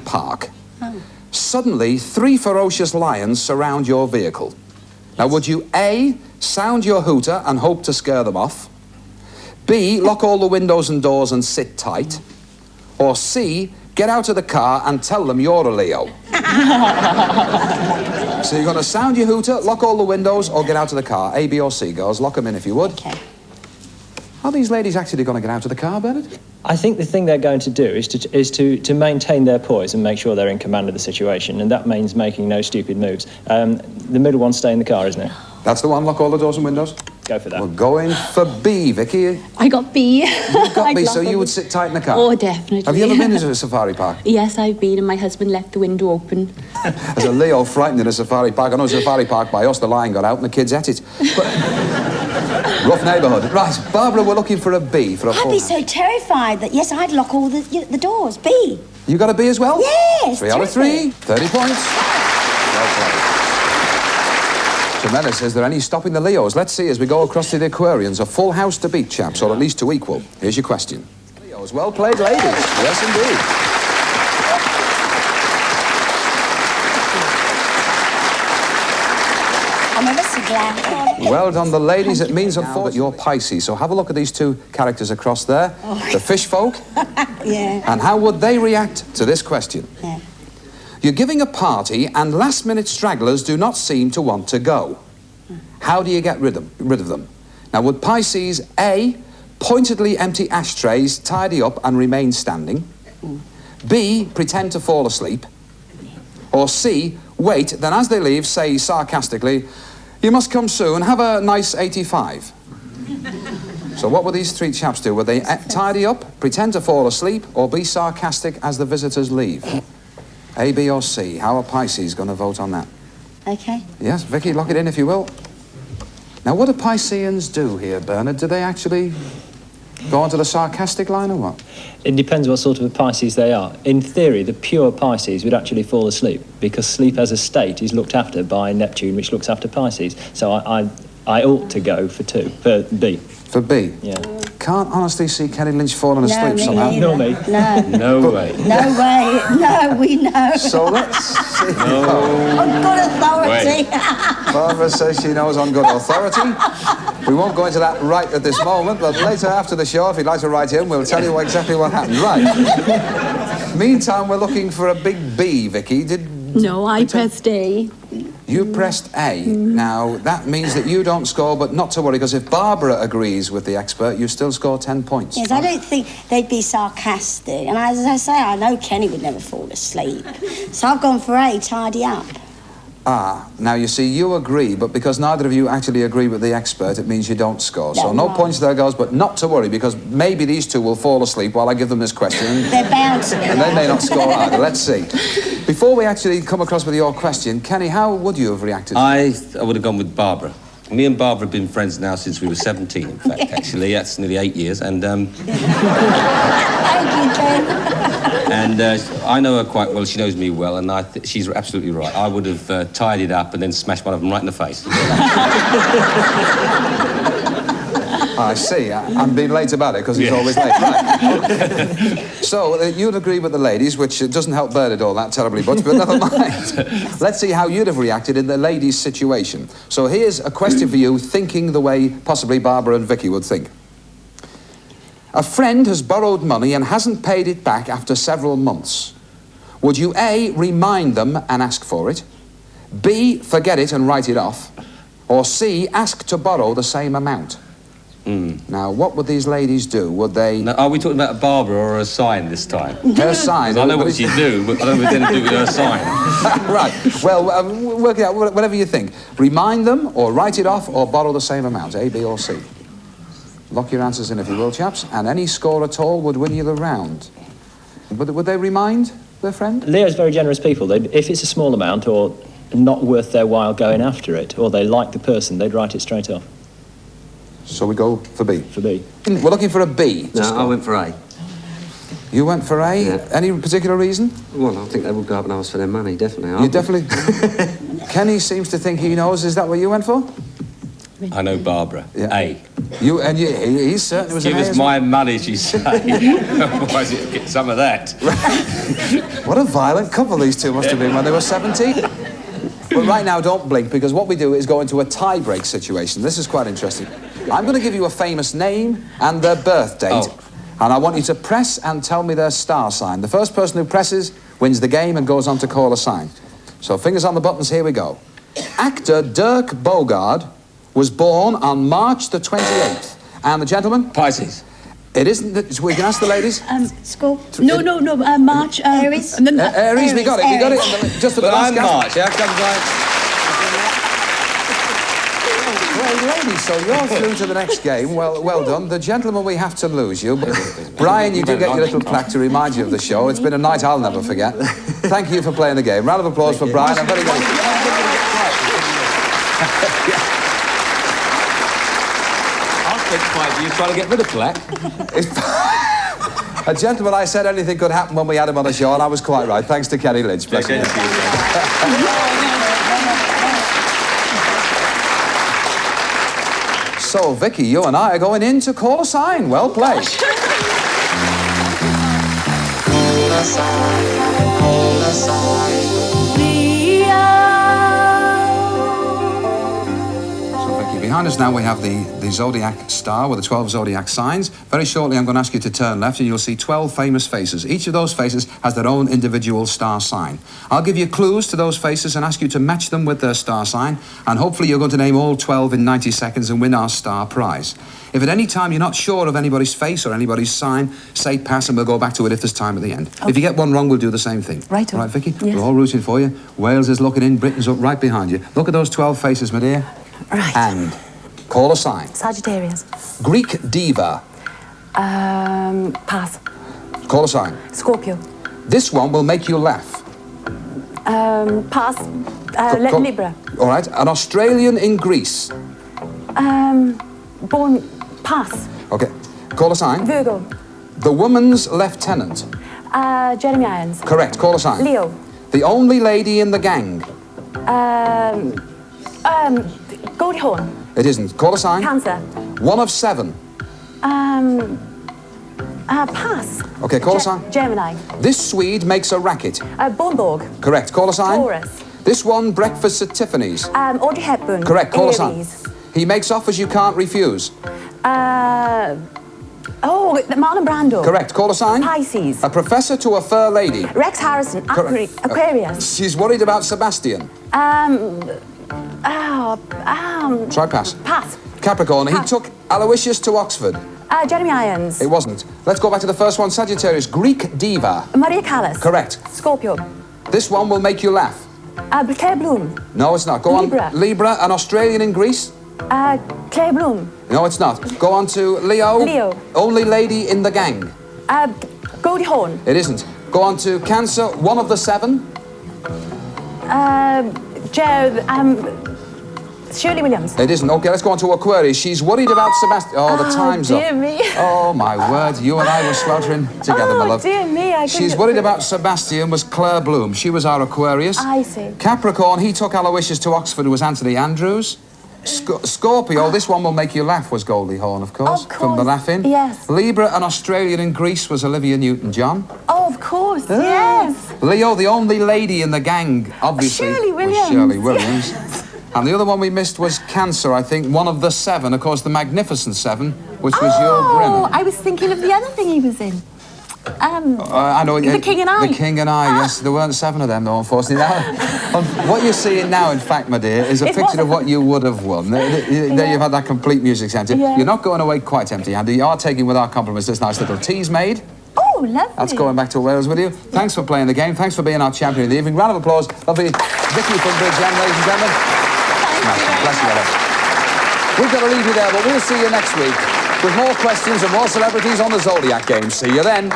park. Suddenly, 3 ferocious lions surround your vehicle. Now, would you A, sound your hooter and hope to scare them off? B, lock all the windows and doors and sit tight? Or C, get out of the car and tell them you're a Leo? So you're going to sound your hooter, lock all the windows, or get out of the car. A, B, or C, girls. Lock them in if you would. Okay. Are these ladies actually going to get out of the car, Bernard? I think the thing they're going to do is to maintain their poise and make sure they're in command of the situation, and that means making no stupid moves. The middle one stay in the car, isn't it? That's the one, lock all the doors and windows? Go for that. We're going for B, Vicky. I got B. You got B, so you would sit tight in the car? Oh, definitely. Have you ever been to a safari park? Yes, I've been, and my husband left the window open. As a Leo frightened in a safari park. I know a safari park by us, the lion got out and the kids ate it. But rough neighbourhood. Right, Barbara, we're looking for a B for a I'd be so terrified that, yes, I'd lock all the doors. B. You got a B as well? Yes. 3 out of 3. 30 points. Well played. Tremendous. Is there any stopping the Leos? Let's see as we go across to the Aquarians. A full house to beat, chaps, or at least to equal. Here's your question. Leos, well played, ladies. Yes, indeed. I'm ever so glad. Well done, the ladies. It means that you're Pisces. So have a look at these 2 characters across there. The fish folk. Yeah. And how would they react to this question? Yeah. You're giving a party and last-minute stragglers do not seem to want to go. How do you get rid of them? Now, would Pisces, A, pointedly empty ashtrays, tidy up and remain standing? B, pretend to fall asleep? Or C, wait, then as they leave, say sarcastically, you must come soon, have a nice 85. So what would these 3 chaps do? Would they tidy up, pretend to fall asleep, or be sarcastic as the visitors leave? A, B, or C? How are Pisces going to vote on that? Okay. Yes, Vicky, lock it in if you will. Now, what do Pisceans do here, Bernard? Do they actually go onto the sarcastic line or what? It depends what sort of a Pisces they are. In theory, the pure Pisces would actually fall asleep, because sleep as a state is looked after by Neptune, which looks after Pisces. So I ought to go for B. For B? Yeah. Can't honestly see Kenny Lynch falling asleep me somehow. neither. Nor me. No. No way. No way. No, we know. So let's see. On good authority. Barbara says she knows on good authority. We won't go into that right at this moment, but later after the show, if you'd like to write in, we'll tell you exactly what happened. Right. Meantime, we're looking for a big B, Vicky. No, I pressed A. You pressed A. Now, that means that you don't score, but not to worry, because if Barbara agrees with the expert, you still score 10 points. Yes, I don't think they'd be sarcastic. And as I say, I know Kenny would never fall asleep. So I've gone for A, tidy up. Ah, now you see, you agree, but because neither of you actually agree with the expert, it means you don't score. So no points there, girls, but not to worry, because maybe these 2 will fall asleep while I give them this question. They're bound to. And they may not score either. Let's see. Before we actually come across with your question, Kenny, how would you have reacted? I would have gone with Barbara. Me and Barbara have been friends now since we were 17, in fact, actually. That's nearly 8 years, and... Thank you, Ken. And I know her quite well, she knows me well, and she's absolutely right. I would have tidied up and then smashed one of them right in the face. I see. I'm being late about it, because he's always late. Right. So, you'd agree with the ladies, which doesn't help Bernard all that terribly much, but never mind. Let's see how you'd have reacted in the ladies' situation. So here's a question for you, thinking the way possibly Barbara and Vicky would think. A friend has borrowed money and hasn't paid it back after several months. Would you A, remind them and ask for it? B, forget it and write it off? Or C, ask to borrow the same amount? Now, what would these ladies do? Would they... Now, are we talking about Barbara or a sign this time? Her sign. I know what she'd do, but I don't know what to do with her sign. Right. Well, work it out, whatever you think. Remind them, or write it off, or borrow the same amount, A, B, or C. Lock your answers in if you will, chaps, and any score at all would win you the round. But would they remind their friend? Leo's very generous people. If it's a small amount or not worth their while going after it, or they like the person, they'd write it straight off. So we go for B. For B. We're looking for a B. No, I went for A. You went for A? Yeah. Any particular reason? Well, I think they would go up and ask for their money, definitely. You definitely... Kenny seems to think he knows. Is that what you went for? me. I know Barbara. Yeah. A. He certainly was Give an A us as my money, she said. Otherwise, it'll get some of that. well. What a violent couple these two must have been when they were 17. But right now, don't blink, because what we do is go into a tie-break situation. This is quite interesting. I'm going to give you a famous name and their birth date, and I want you to press and tell me their star sign. The first person who presses wins the game and goes on to call a sign. So fingers on the buttons, here we go. Actor Dirk Bogarde was born on March the 28th. And the gentleman? Pisces. It isn't. We can ask the ladies. Scorpio. No, March. Aries. And then, Aries, we got it. We got it. Just at the But last I'm gasp. March. How come Well, ladies, so you're through to the next game. Well done. The gentleman, we have to lose you. But Brian, you do get your little plaque to remind you of the show. It's been a night I'll never forget. Thank you for playing the game. Round of applause for Brian. I'm very good. I'll spend 5 years trying to get rid of plaque. A gentleman, I said anything could happen when we had him on the show, and I was quite right. Thanks to Kenny Lynch. Bless you. So, Vicky, you and I are going in to call a sign. Well played. Behind us now we have the Zodiac star with the 12 Zodiac signs. Very shortly I'm going to ask you to turn left and you'll see 12 famous faces. Each of those faces has their own individual star sign. I'll give you clues to those faces and ask you to match them with their star sign, and hopefully you're going to name all 12 in 90 seconds and win our star prize. If at any time you're not sure of anybody's face or anybody's sign, say pass and we'll go back to it if there's time at the end. Okay. If you get one wrong, we'll do the same thing. Right. All right, Vicky? Yes. We're all rooting for you. Wales is looking in, Britain's up right behind you. Look at those 12 faces, my dear. Right. And call a sign. Sagittarius. Greek diva. Pass. Call a sign. Scorpio. This one will make you laugh. Pass. Libra. All right. An Australian in Greece. Born. Pass. Okay. Call a sign. Virgo. The woman's lieutenant. Jeremy Irons. Correct. Call a sign. Leo. The only lady in the gang. Goldie Hawn. It isn't. Call a sign. Cancer. 1 of 7. Pass. Okay. Call a sign. Gemini. This Swede makes a racket. Bornborg. Correct. Call a sign. Taurus. This one, breakfast at Tiffany's. Audrey Hepburn. Correct. Call a sign. Aries. He makes offers you can't refuse. Marlon Brando. Correct. Call a sign. Pisces. A professor to a fair lady. Rex Harrison. Aquarius. She's worried about Sebastian. Try pass. Pass. Capricorn. He took Aloysius to Oxford. Jeremy Irons. It wasn't. Let's go back to the first one. Sagittarius. Greek diva. Maria Callas. Correct. Scorpio. This one will make you laugh. Claire Bloom. No, it's not. Go Libra. on. Libra. An Australian in Greece. Claire Bloom. No, it's not. Go on to Leo. Leo. Only lady in the gang. Goldie Hawn. It isn't. Go on to Cancer. 1 of the 7. Shirley Williams. It isn't. Okay, let's go on to Aquarius. She's worried about Sebastian. Oh, the time's up. Dear me. Oh, my word. You and I were sweltering together, my love. Dear me. She's worried about Sebastian was Claire Bloom. She was our Aquarius. I see. Capricorn, he took Aloysius to Oxford, was Anthony Andrews. Scorpio, this one will make you laugh, was Goldie Hawn, of course. Of course. From the laughing. Yes. Libra, an Australian in Greece, was Olivia Newton-John. Oh, of course. Yes. Leo, the only lady in the gang, obviously, Shirley was Williams. Shirley Williams. And the other one we missed was Cancer, I think. 1 of the 7, of course, the Magnificent 7, which was Yul Brynner. I was thinking of the other thing he was in. I know. The King and I. The King and I, yes. There weren't 7 of them, though, unfortunately. What you're seeing now, in fact, my dear, is a picture of what you would have won. There you've had that complete music centre. Yeah. You're not going away quite empty-handed. You are taking with our compliments this nice little tea's made. Oh, lovely. That's going back to Wales with you. Thanks for playing the game. Thanks for being our champion of the evening. Round of applause. Lovely Vicky from Bridgend, ladies and gentlemen. Bless you, brother. We've got to leave you there, but we'll see you next week with more questions and more celebrities on the Zodiac Game. See you then.